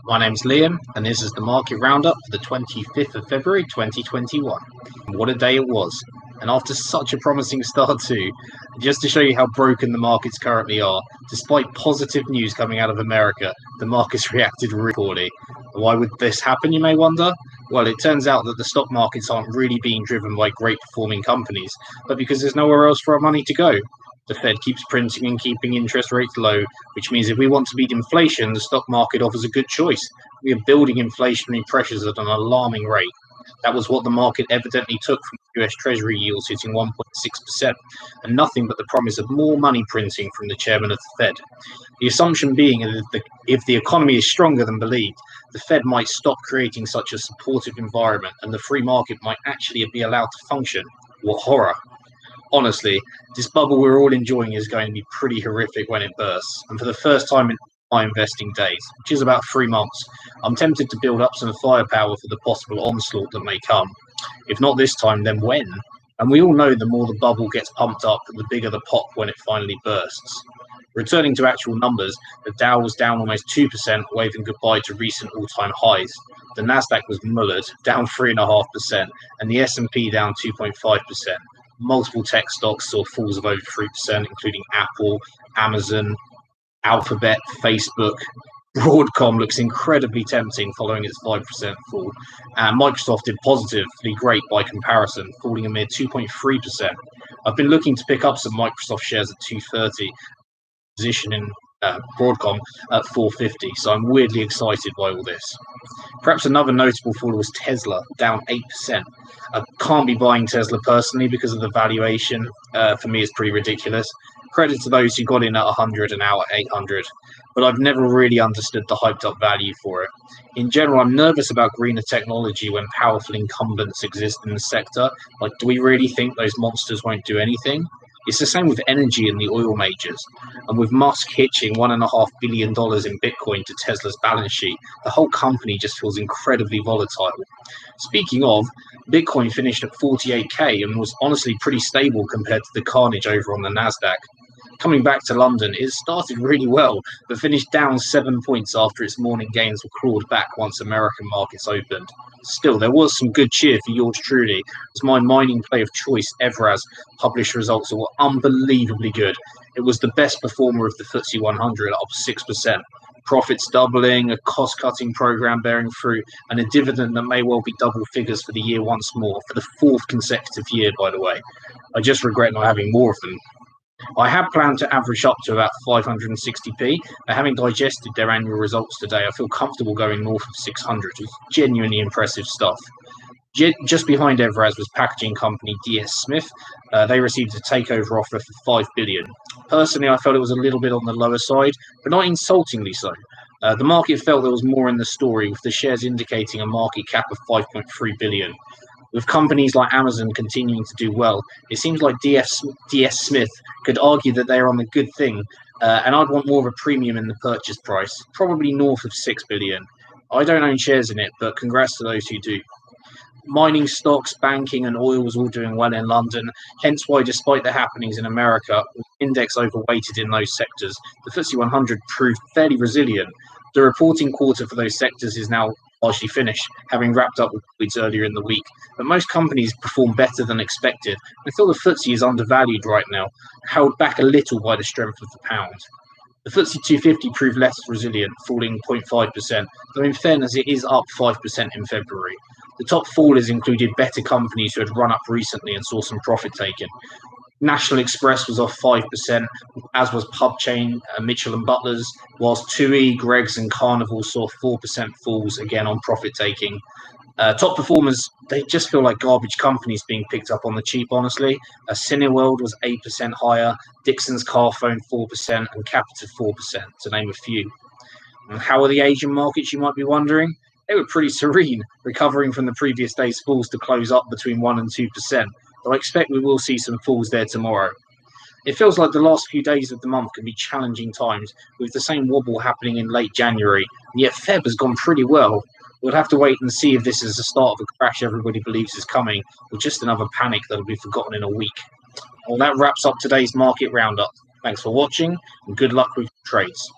My name's Liam, and this is the market roundup for the 25th of February 2021. What a day it was, and after such a promising start too, just to show you how broken the markets currently are, despite positive news coming out of America, the markets reacted really poorly. Why would this happen, you may wonder? Well, it turns out that the stock markets aren't really being driven by great performing companies, but because there's nowhere else for our money to go. The Fed keeps printing and keeping interest rates low, which means if we want to beat inflation, the stock market offers a good choice. We are building inflationary pressures at an alarming rate. That was what the market evidently took from US Treasury yields hitting 1.6%, and nothing but the promise of more money printing from the chairman of the Fed. The assumption being that if the economy is stronger than believed, the Fed might stop creating such a supportive environment and the free market might actually be allowed to function. What horror! Honestly, this bubble we're all enjoying is going to be pretty horrific when it bursts, and for the first time in my investing days, which is about 3 months, I'm tempted to build up some firepower for the possible onslaught that may come. If not this time, then when? And we all know the more the bubble gets pumped up, the bigger the pop when it finally bursts. Returning to actual numbers, the Dow was down almost 2%, waving goodbye to recent all-time highs. The NASDAQ was mullered, down 3.5%, and the S&P down 2.5%. Multiple tech stocks saw falls of over 3%, including Apple, Amazon, Alphabet, Facebook. Broadcom looks incredibly tempting following its 5% fall. And Microsoft did positively great by comparison, falling a mere 2.3%. I've been looking to pick up some Microsoft shares at 230, position in Broadcom at 450, so I'm weirdly excited by all this. Perhaps another notable fall was Tesla, down 8%. I can't be buying Tesla personally because of the valuation. For me, it's pretty ridiculous. Credit to those who got in at 100 and now at 800, but I've never really understood the hyped up value for it. In general, I'm nervous about greener technology when powerful incumbents exist in the sector. Like, do we really think those monsters won't do anything? It's the same with energy and the oil majors. And with Musk hitching $1.5 billion in Bitcoin to Tesla's balance sheet, the whole company just feels incredibly volatile. Speaking of, Bitcoin finished at 48k and was honestly pretty stable compared to the carnage over on the NASDAQ. Coming back to London, it started really well, but finished down 7 points after its morning gains were clawed back once American markets opened. Still, there was some good cheer for yours truly, as my mining play of choice, Everaz, published results that were unbelievably good. It was the best performer of the FTSE 100, up 6%. Profits doubling, a cost-cutting program bearing fruit, and a dividend that may well be double figures for the year once more, for the 4th consecutive year, by the way. I just regret not having more of them. I had planned to average up to about 560p, but having digested their annual results today, I feel comfortable going north of 600. It's genuinely impressive stuff. Just behind Everaz was packaging company DS Smith. They received a takeover offer for $5 billion. Personally, I felt it was a little bit on the lower side, but not insultingly so. The market felt there was more in the story, with the shares indicating a market cap of $5.3 billion. With companies like Amazon continuing to do well, it seems like DS Smith could argue that they are on the good thing, and I'd want more of a premium in the purchase price, probably north of $6 billion. I don't own shares in it, but congrats to those who do. Mining stocks, banking, and oil was all doing well in London, hence why, despite the happenings in America, with index overweighted in those sectors, the FTSE 100 proved fairly resilient. The reporting quarter for those sectors is now largely finished, having wrapped up with reports earlier in the week. But most companies perform better than expected. I feel the FTSE is undervalued right now, held back a little by the strength of the pound. The FTSE 250 proved less resilient, falling 0.5%, though in fairness it is up 5% in February. The top fallers included better companies who had run up recently and saw some profit taken. National Express was off 5%, as was pub chain Mitchell & Butlers, whilst TUI, Greggs and Carnival saw 4% falls, again on profit taking. Top performers, they just feel like garbage companies being picked up on the cheap, honestly. Cineworld was 8% higher, Dixon's Carphone 4%, and Capita 4%, to name a few. And how are the Asian markets, you might be wondering? They were pretty serene, recovering from the previous day's falls to close up between 1% and 2%. Though I expect we will see some falls there tomorrow. It feels like the last few days of the month can be challenging times, with the same wobble happening in late January, and yet Feb has gone pretty well. We'll have to wait and see if this is the start of a crash everybody believes is coming, or just another panic that'll be forgotten in a week. Well, that wraps up today's market roundup. Thanks for watching, and good luck with your trades.